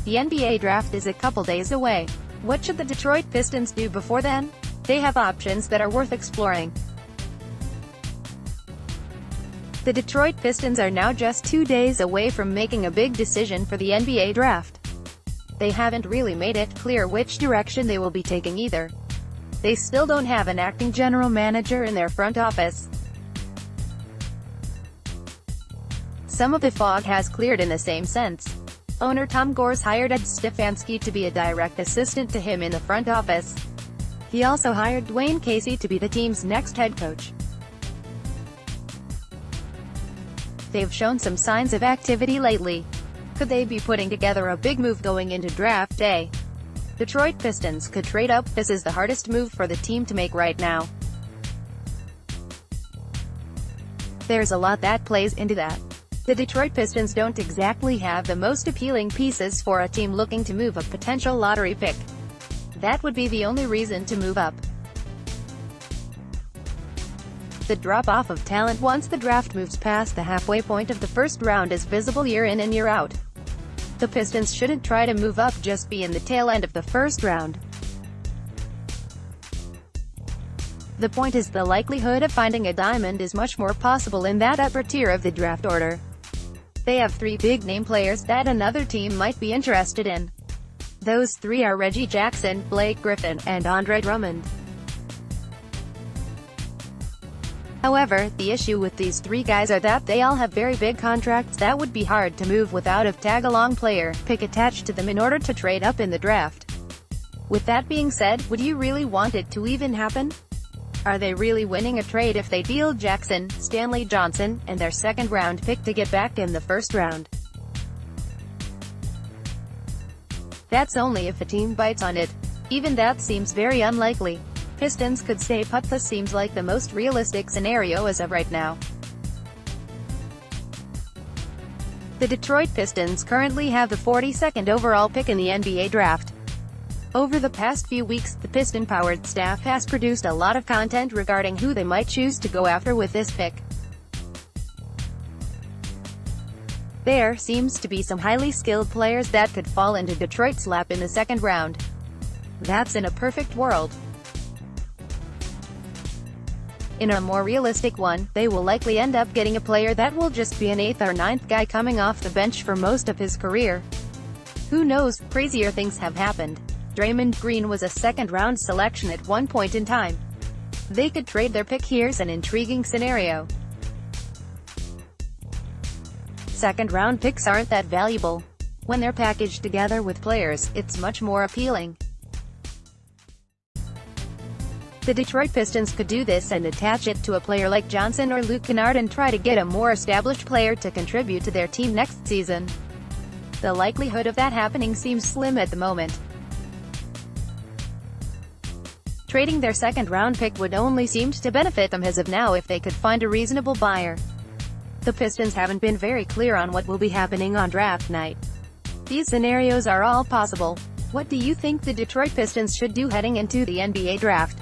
The NBA draft is a couple days away. What should the Detroit Pistons do before then? They have options that are worth exploring. The Detroit Pistons are now just 2 days away from making a big decision for the NBA draft. They haven't really made it clear which direction they will be taking either. They still don't have an acting general manager in their front office. Some of the fog has cleared in the same sense. Owner Tom Gores hired Ed Stefanski to be a direct assistant to him in the front office. He also hired Dwayne Casey to be the team's next head coach. They've shown some signs of activity lately. Could they be putting together a big move going into draft day? Detroit Pistons could trade up. This is the hardest move for the team to make right now. There's a lot that plays into that. The Detroit Pistons don't exactly have the most appealing pieces for a team looking to move a potential lottery pick. That would be the only reason to move up. The drop-off of talent once the draft moves past the halfway point of the first round is visible year in and year out. The Pistons shouldn't try to move up, just be in the tail end of the first round. The point is the likelihood of finding a diamond is much more possible in that upper tier of the draft order. They have 3 big-name players that another team might be interested in. Those 3 are Reggie Jackson, Blake Griffin, and Andre Drummond. However, the issue with these 3 guys are that they all have very big contracts that would be hard to move without a tag-along player pick attached to them in order to trade up in the draft. With that being said, would you really want it to even happen? Are they really winning a trade if they deal Jackson, Stanley Johnson, and their second-round pick to get back in the first round? That's only if a team bites on it. Even that seems very unlikely. Pistons could stay put. This seems like the most realistic scenario as of right now. The Detroit Pistons currently have the 42nd overall pick in the NBA draft. Over the past few weeks, the Piston-powered staff has produced a lot of content regarding who they might choose to go after with this pick. There seems to be some highly skilled players that could fall into Detroit's lap in the second round. That's in a perfect world. In a more realistic one, they will likely end up getting a player that will just be an 8th or 9th guy coming off the bench for most of his career. Who knows, crazier things have happened. Draymond Green was a second-round selection at one point in time. They could trade their pick. Here's an intriguing scenario. Second-round picks aren't that valuable. When they're packaged together with players, it's much more appealing. The Detroit Pistons could do this and attach it to a player like Johnson or Luke Kennard and try to get a more established player to contribute to their team next season. The likelihood of that happening seems slim at the moment. Trading their second-round pick would only seem to benefit them as of now if they could find a reasonable buyer. The Pistons haven't been very clear on what will be happening on draft night. These scenarios are all possible. What do you think the Detroit Pistons should do heading into the NBA draft?